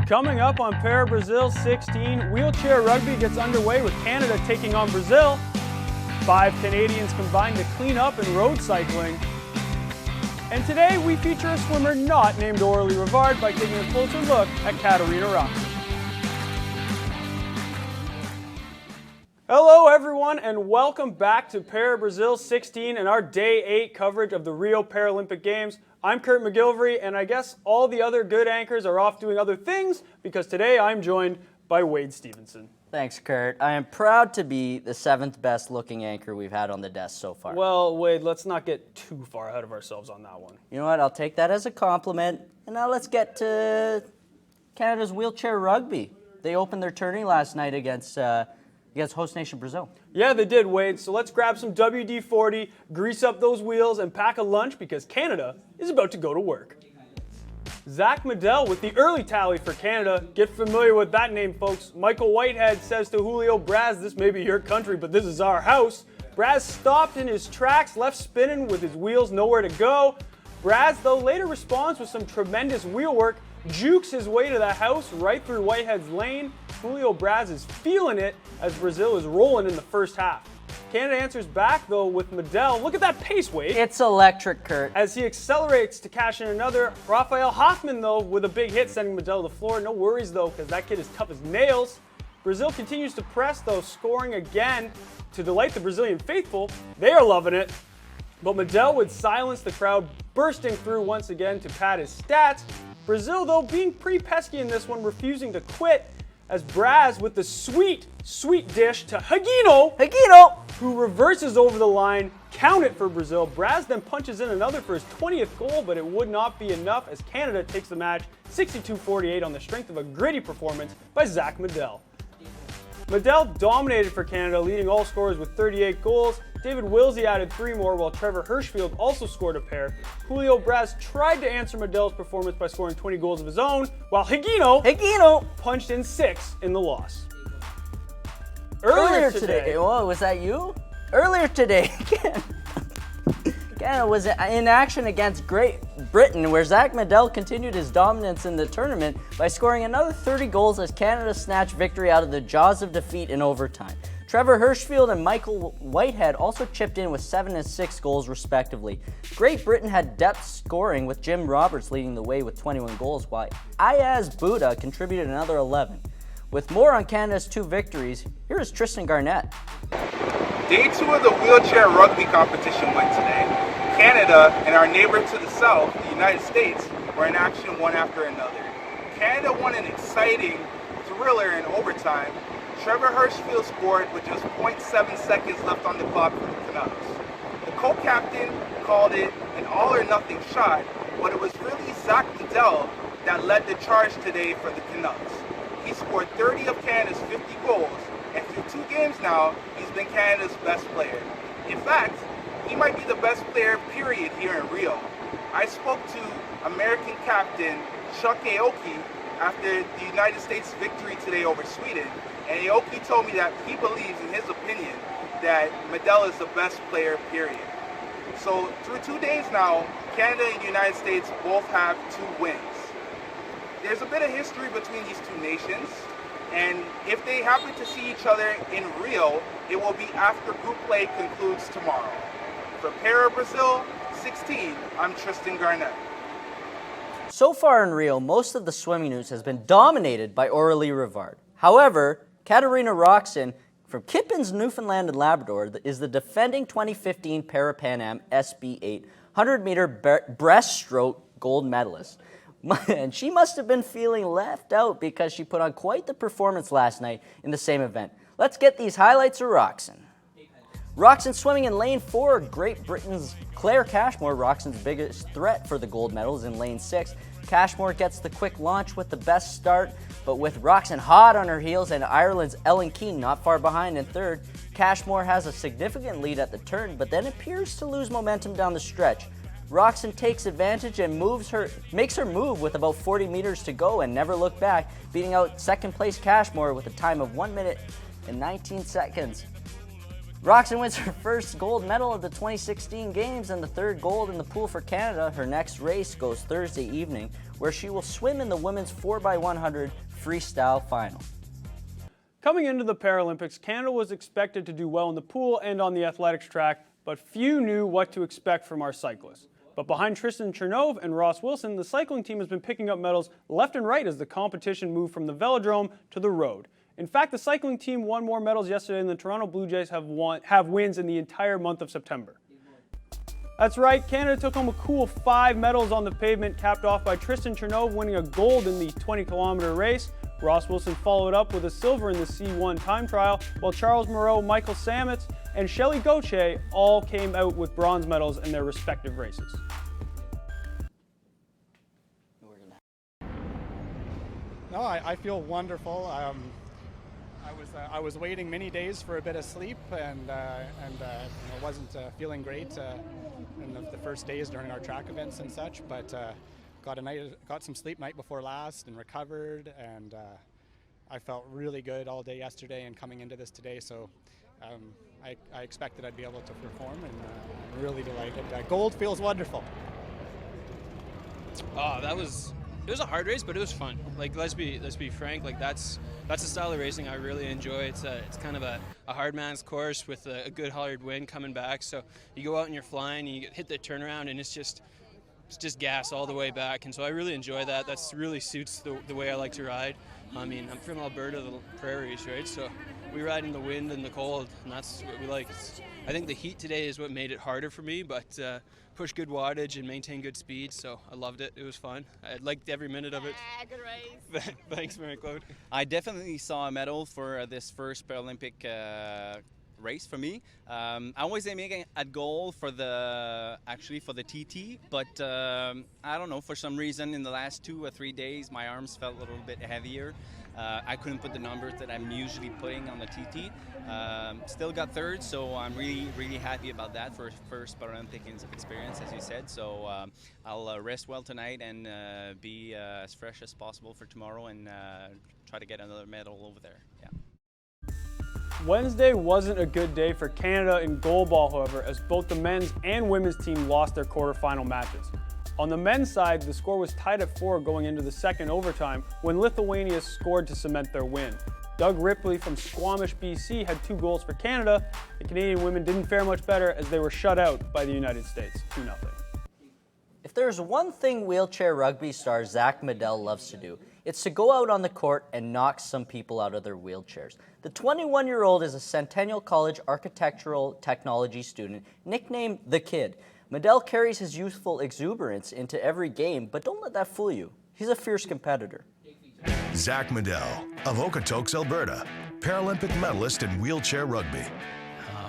Coming up on ParaBrazil 16, wheelchair rugby gets underway with Canada taking on Brazil. 5 Canadians combined to clean up in road cycling. And today we feature a swimmer not named Aurélie Rivard by taking a closer look at Katarina Roxon. Hello everyone and welcome back to ParaBrazil 16 and our Day 8 coverage of the Rio Paralympic Games. I'm Kurt McGilvery and I guess all the other good anchors are off doing other things because today I'm joined by Wade Stevenson. Thanks, Kurt. I am proud to be the 7th best looking anchor we've had on the desk so far. Well, Wade, let's not get too far ahead of ourselves on that one. You know what? I'll take that as a compliment. And now let's get to Canada's wheelchair rugby. They opened their tourney last night against host nation Brazil. Yeah, they did, Wade. So let's grab some WD-40, grease up those wheels, and pack a lunch because Canada is about to go to work. Zach Medell with the early tally for Canada. Get familiar with that name, folks. Michael Whitehead says to Julio Braz, this may be your country, but this is our house. Braz stopped in his tracks, left spinning with his wheels nowhere to go. Braz, though, later responds with some tremendous wheel work, jukes his way to the house right through Whitehead's lane. Julio Braz is feeling it as Brazil is rolling in the first half. Canada answers back, though, with Medell. Look at that pace, Wade. It's electric, Kurt. As he accelerates to cash in another. Rafael Hoffman, though, with a big hit, sending Medell to the floor. No worries, though, because that kid is tough as nails. Brazil continues to press, though, scoring again to delight the Brazilian faithful. They are loving it. But Medell would silence the crowd, bursting through once again to pad his stats. Brazil, though, being pretty pesky in this one, refusing to quit, as Braz with the sweet dish to Higuino, who reverses over the line, count it for Brazil. Braz then punches in another for his 20th goal, but it would not be enough as Canada takes the match 62-48 on the strength of a gritty performance by Zach Medell. Medell dominated for Canada, leading all scorers with 38 goals. David Wilsey added 3 more, while Trevor Hirschfield also scored a pair. Julio Braz tried to answer Medell's performance by scoring 20 goals of his own, while Higuino punched in 6 in the loss. Earlier today. Whoa, was that you? Earlier today, Canada was in action against Great Britain, where Zach Medell continued his dominance in the tournament by scoring another 30 goals as Canada snatched victory out of the jaws of defeat in overtime. Trevor Hirschfield and Michael Whitehead also chipped in with 7 and 6 goals respectively. Great Britain had depth scoring with Jim Roberts leading the way with 21 goals, while Ayaz Buddha contributed another 11. With more on Canada's 2 victories, here is Tristan Garnett. Day 2 of the wheelchair rugby competition went today. Canada and our neighbor to the south, the United States, were in action one after another. Canada won an exciting thriller in overtime. Trevor Hirschfield scored with just 0.7 seconds left on the clock for the Canucks. The co-captain called it an all-or-nothing shot, but it was really Zach Medell that led the charge today for the Canucks. He scored 30 of Canada's 50 goals, and through 2 games now, he's been Canada's best player. In fact, he might be the best player, period, here in Rio. I spoke to American captain Chuck Aoki after the United States' victory today over Sweden, and Aoki told me that he believes, in his opinion, that Medell is the best player, period. So through 2 days now, Canada and the United States both have 2 wins. There's a bit of history between these 2 nations, and if they happen to see each other in Rio, it will be after group play concludes tomorrow. For ParaBrazil 16, I'm Tristan Garnett. So far in Rio, most of the swimming news has been dominated by Aurélie Rivard. However, Katarina Roxon from Kippens, Newfoundland and Labrador is the defending 2015 Para-Pan Am SB8 100-meter breaststroke gold medalist. And she must have been feeling left out because she put on quite the performance last night in the same event. Let's get these highlights of Roxon. Roxon swimming in lane 4, Great Britain's Claire Cashmore, Roxon's biggest threat for the gold medals in lane 6. Cashmore gets the quick launch with the best start, but with Roxon hot on her heels and Ireland's Ellen Keane not far behind in 3rd, Cashmore has a significant lead at the turn, but then appears to lose momentum down the stretch. Roxon takes advantage and makes her move with about 40 meters to go and never look back, beating out 2nd place Cashmore with a time of 1 minute and 19 seconds. Roxon wins her first gold medal at the 2016 Games and the third gold in the pool for Canada. Her next race goes Thursday evening, where she will swim in the women's 4x100 freestyle final. Coming into the Paralympics, Canada was expected to do well in the pool and on the athletics track, but few knew what to expect from our cyclists. But behind Tristan Chernov and Ross Wilson, the cycling team has been picking up medals left and right as the competition moved from the velodrome to the road. In fact, the cycling team won more medals yesterday than the Toronto Blue Jays have wins in the entire month of September. That's right, Canada took home a cool 5 medals on the pavement, capped off by Tristan Chernov winning a gold in the 20-kilometer race. Ross Wilson followed up with a silver in the C1 time trial, while Charles Moreau, Michael Sametz, and Shelley Gauthier all came out with bronze medals in their respective races. No, I feel wonderful. I was waiting many days for a bit of sleep, and wasn't feeling great in the first days during our track events and such. But got some sleep night before last and recovered, and I felt really good all day yesterday and coming into this today. So I expected I'd be able to perform, and I'm really delighted. Gold feels wonderful. Oh, it was a hard race, but it was fun. Like, let's be frank. Like, that's the style of racing I really enjoy. It's kind of a hard man's course with a good hard wind coming back. So you go out and you're flying, and you hit the turnaround, and it's just gas all the way back. And so I really enjoy that. That's really suits the way I like to ride. I mean, I'm from Alberta, the prairies, right? So we ride in the wind and the cold, and that's what we like. I think the heat today is what made it harder for me, but push good wattage and maintain good speed, so I loved it. It was fun. I liked every minute of it. Good race. Thanks, Mary-Claude. I definitely saw a medal for this first Paralympic race for me. I was aiming at goal for the TT, but I don't know, for some reason in the last 2 or 3 days my arms felt a little bit heavier. I couldn't put the numbers that I'm usually putting on the TT. Still got third, so I'm really happy about that for first Paralympic experience, as you said. So I'll rest well tonight and be as fresh as possible for tomorrow, and try to get another medal over there. Yeah. Wednesday wasn't a good day for Canada in goalball, however, as both the men's and women's team lost their quarterfinal matches. On the men's side, the score was tied at 4 going into the second overtime when Lithuania scored to cement their win. Doug Ripley from Squamish, BC had 2 goals for Canada. The Canadian women didn't fare much better as they were shut out by the United States, 2-0. If there's one thing wheelchair rugby star Zach Medell loves to do, it's to go out on the court and knock some people out of their wheelchairs. The 21-year-old is a Centennial College architectural technology student nicknamed The Kid. Medell carries his youthful exuberance into every game, but don't let that fool you. He's a fierce competitor. Zach Medell of Okotoks, Alberta, Paralympic medalist in wheelchair rugby.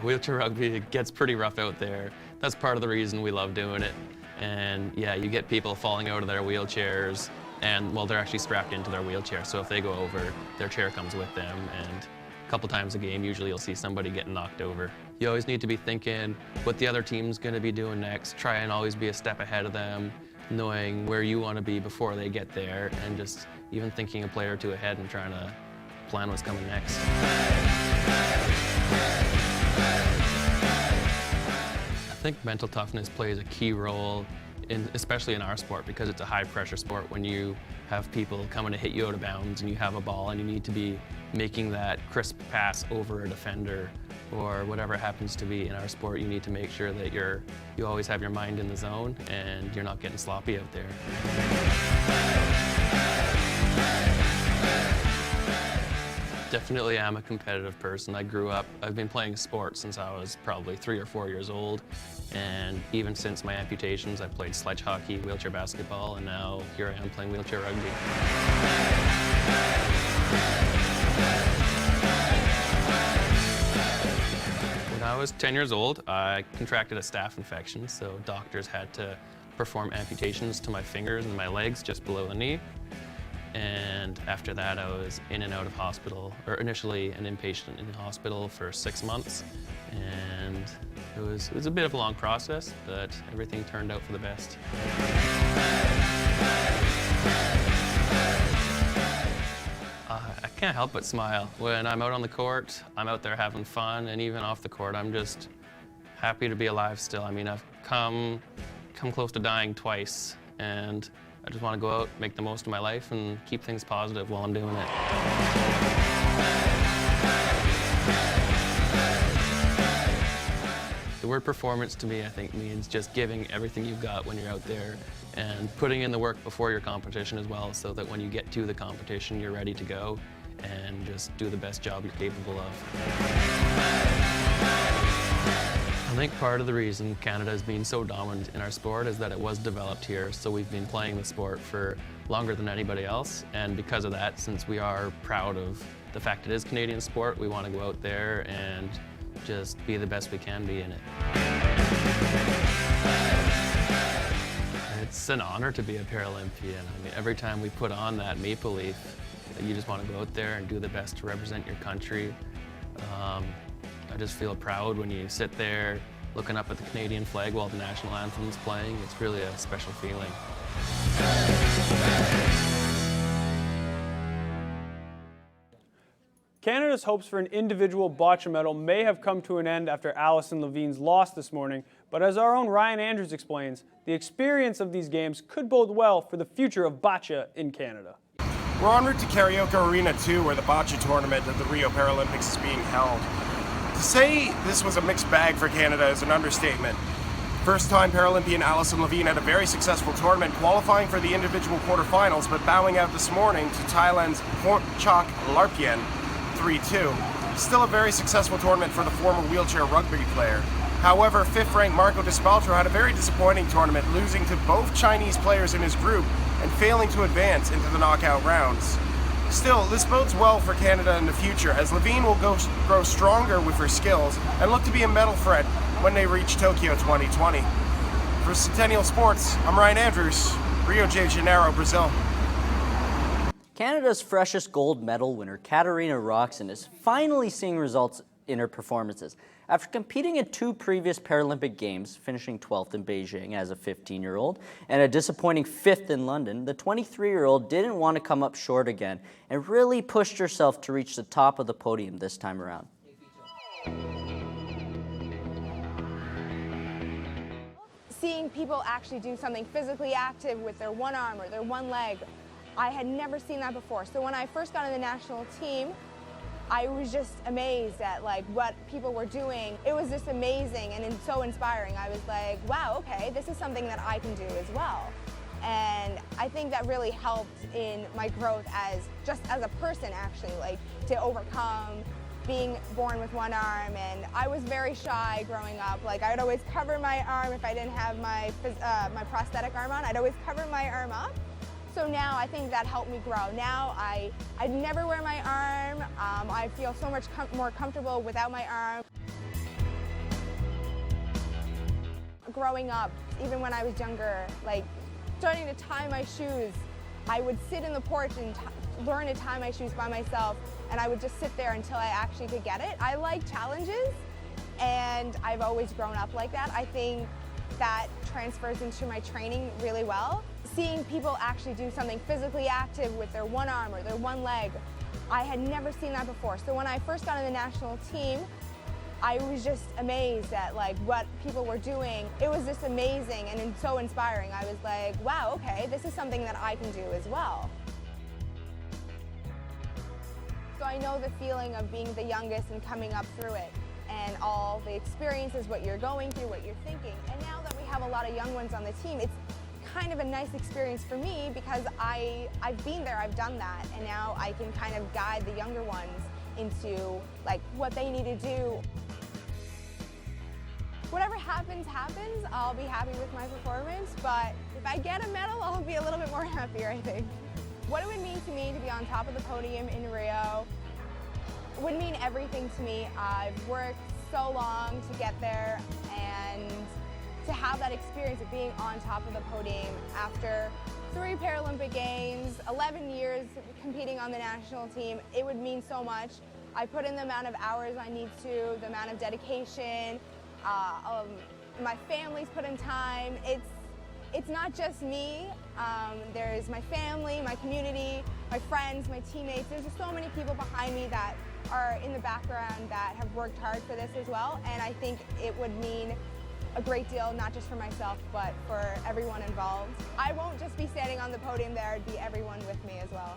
Wheelchair rugby, it gets pretty rough out there. That's part of the reason we love doing it. And yeah, you get people falling out of their wheelchairs, and well, they're actually strapped into their wheelchair. So if they go over, their chair comes with them, and a couple times a game, usually you'll see somebody getting knocked over. You always need to be thinking what the other team's gonna be doing next. Try and always be a step ahead of them, knowing where you wanna be before they get there, and just even thinking a play or two ahead and trying to plan what's coming next. I think mental toughness plays a key role, especially in our sport, because it's a high-pressure sport. When you have people coming to hit you out of bounds and you have a ball and you need to be making that crisp pass over a defender or whatever it happens to be in our sport, you need to make sure that you always have your mind in the zone and you're not getting sloppy out there. Definitely am a competitive person. I've been playing sports since I was probably 3 or 4 years old, and even since my amputations I've played sledge hockey, wheelchair basketball, and now here I am playing wheelchair rugby. When I was 10 years old, I contracted a staph infection, so doctors had to perform amputations to my fingers and my legs just below the knee. And after that, I was in and out of hospital, or initially an inpatient in the hospital for 6 months. And it was a bit of a long process, but everything turned out for the best. I can't help but smile. When I'm out on the court, I'm out there having fun, and even off the court, I'm just happy to be alive still. I mean, I've come close to dying twice, and I just want to go out, make the most of my life, and keep things positive while I'm doing it. The word performance to me, I think, means just giving everything you've got when you're out there and putting in the work before your competition as well, so that when you get to the competition, you're ready to go and just do the best job you're capable of. I think part of the reason Canada has been so dominant in our sport is that it was developed here, so we've been playing the sport for longer than anybody else, and because of that, since we are proud of the fact it is Canadian sport, we want to go out there and just be the best we can be in it. It's an honor to be a Paralympian. I mean, every time we put on that maple leaf, you just want to go out there and do the best to represent your country. I just feel proud when you sit there looking up at the Canadian flag while the national anthem is playing. It's really a special feeling. Canada's hopes for an individual boccia medal may have come to an end after Alison Levine's loss this morning, but as our own Ryan Andrews explains, the experience of these games could bode well for the future of boccia in Canada. We're en route to Karaoke Arena 2, where the boccia tournament of the Rio Paralympics is being held. To say this was a mixed bag for Canada is an understatement. First-time Paralympian Alison Levine had a very successful tournament, qualifying for the individual quarterfinals, but bowing out this morning to Thailand's Pornchak Larpien 3-2. Still a very successful tournament for the former wheelchair rugby player. However, fifth-ranked Marco Despaltro had a very disappointing tournament, losing to both Chinese players in his group and failing to advance into the knockout rounds. Still, this bodes well for Canada in the future, as Levine will grow stronger with her skills and look to be a medal threat when they reach Tokyo 2020. For Centennial Sports, I'm Ryan Andrews, Rio de Janeiro, Brazil. Canada's freshest gold medal winner, Katarina Roxon, is finally seeing results in her performances. After competing in 2 previous Paralympic Games, finishing 12th in Beijing as a 15-year-old and a disappointing 5th in London, the 23-year-old didn't want to come up short again and really pushed herself to reach the top of the podium this time around. Seeing people actually do something physically active with their one arm or their one leg, I had never seen that before. So when I first got on the national team, I was just amazed at what people were doing. It was just amazing and so inspiring. I was like, wow, okay, this is something that I can do as well. And I think that really helped in my growth as a person, actually, to overcome being born with one arm. And I was very shy growing up. I would always cover my arm if I didn't have my prosthetic arm on. I'd always cover my arm up. So now I think that helped me grow. Now I never wear my arm. I feel so much more comfortable without my arm. Growing up, even when I was younger, starting to tie my shoes, I would sit in the porch and learn to tie my shoes by myself, and I would just sit there until I actually could get it. I like challenges, and I've always grown up like that. I think that transfers into my training really well. Seeing people actually do something physically active with their one arm or their one leg, I had never seen that before. So when I first got on the national team, I was just amazed at what people were doing. It was just amazing and so inspiring. I was like, wow, okay, this is something that I can do as well. So I know the feeling of being the youngest and coming up through it, and all the experiences, what you're going through, what you're thinking. And now that we have a lot of young ones on the team, it's kind of a nice experience for me because I've been there, I've done that, and now I can kind of guide the younger ones into what they need to do. Whatever happens, happens. I'll be happy with my performance, but if I get a medal, I'll be a little bit more happier, I think. What it would mean to me to be on top of the podium in Rio would mean everything to me. I've worked so long to get there, and to have that experience of being on top of the podium after 3 Paralympic Games, 11 years competing on the national team, it would mean so much. I put in the amount of hours I need to, the amount of dedication, my family's put in time. it's not just me. There's my family, my community, my friends, my teammates. There's just so many people behind me that are in the background that have worked hard for this as well, and I think it would mean a great deal, not just for myself, but for everyone involved. I won't just be standing on the podium there, it'd be everyone with me as well.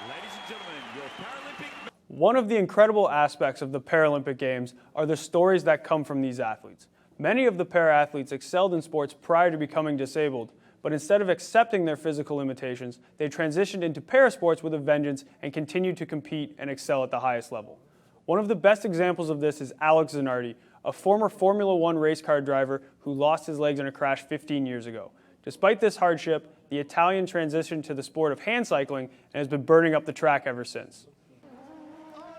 Ladies and gentlemen, your Paralympic... One of the incredible aspects of the Paralympic Games are the stories that come from these athletes. Many of the para-athletes excelled in sports prior to becoming disabled, but instead of accepting their physical limitations, they transitioned into parasports with a vengeance and continued to compete and excel at the highest level. One of the best examples of this is Alex Zanardi, a former Formula One race car driver who lost his legs in a crash 15 years ago. Despite this hardship, the Italian transitioned to the sport of hand cycling and has been burning up the track ever since.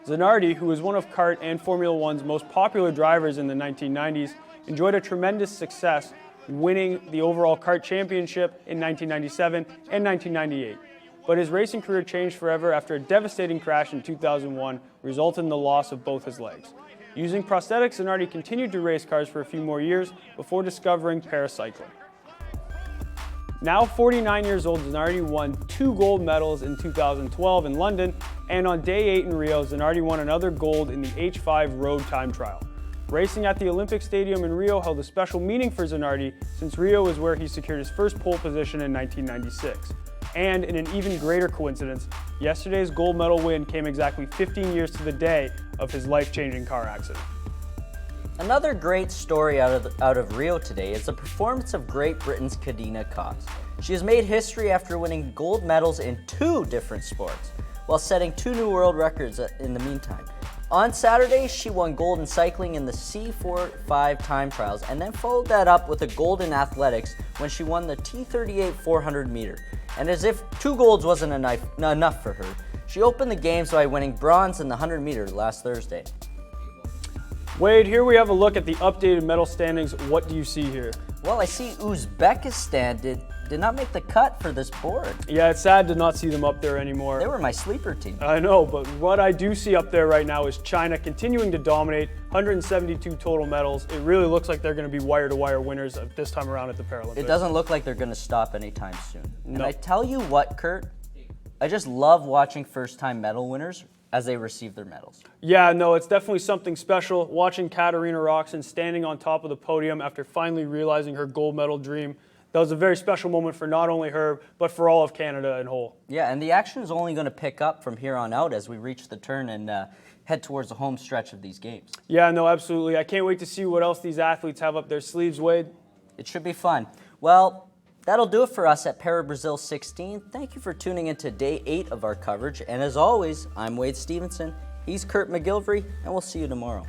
Zanardi, who was one of kart and Formula One's most popular drivers in the 1990s, enjoyed a tremendous success, winning the overall kart championship in 1997 and 1998. But his racing career changed forever after a devastating crash in 2001 resulted in the loss of both his legs. Using prosthetics, Zanardi continued to race cars for a few more years before discovering paracycling. Now 49 years old, Zanardi won 2 gold medals in 2012 in London, and on day 8 in Rio, Zanardi won another gold in the H5 road time trial. Racing at the Olympic Stadium in Rio held a special meaning for Zanardi since Rio is where he secured his first pole position in 1996. And in an even greater coincidence, yesterday's gold medal win came exactly 15 years to the day of his life-changing car accident. Another great story out of Rio today is the performance of Great Britain's Katarina Roxon. She has made history after winning gold medals in 2 different sports, while setting 2 new world records in the meantime. On Saturday, she won gold in cycling in the C45 time trials, and then followed that up with a gold in athletics when she won the T38 400 meter. And as if 2 golds wasn't enough for her, she opened the games by winning bronze in the 100 meter last Thursday. Wade, here we have a look at the updated medal standings. What do you see here? Well, I see Uzbekistan did not make the cut for this board. Yeah, it's sad to not see them up there anymore. They were my sleeper team. I know, but what I do see up there right now is China continuing to dominate, 172 total medals. It really looks like they're going to be wire-to-wire winners this time around at the Paralympics. It doesn't look like they're going to stop anytime soon. No. And I tell you what, Kurt, I just love watching first-time medal winners as they receive their medals. Yeah, no, it's definitely something special. Watching Katarina Roxon standing on top of the podium after finally realizing her gold medal dream, that was a very special moment for not only her, but for all of Canada in whole. Yeah, and the action is only going to pick up from here on out as we reach the turn and head towards the home stretch of these games. Yeah, no, absolutely. I can't wait to see what else these athletes have up their sleeves, Wade. It should be fun. Well, that'll do it for us at ParaBrazil 16. Thank you for tuning into day 8 of our coverage. And as always, I'm Wade Stevenson. He's Kurt McGilvery, and we'll see you tomorrow.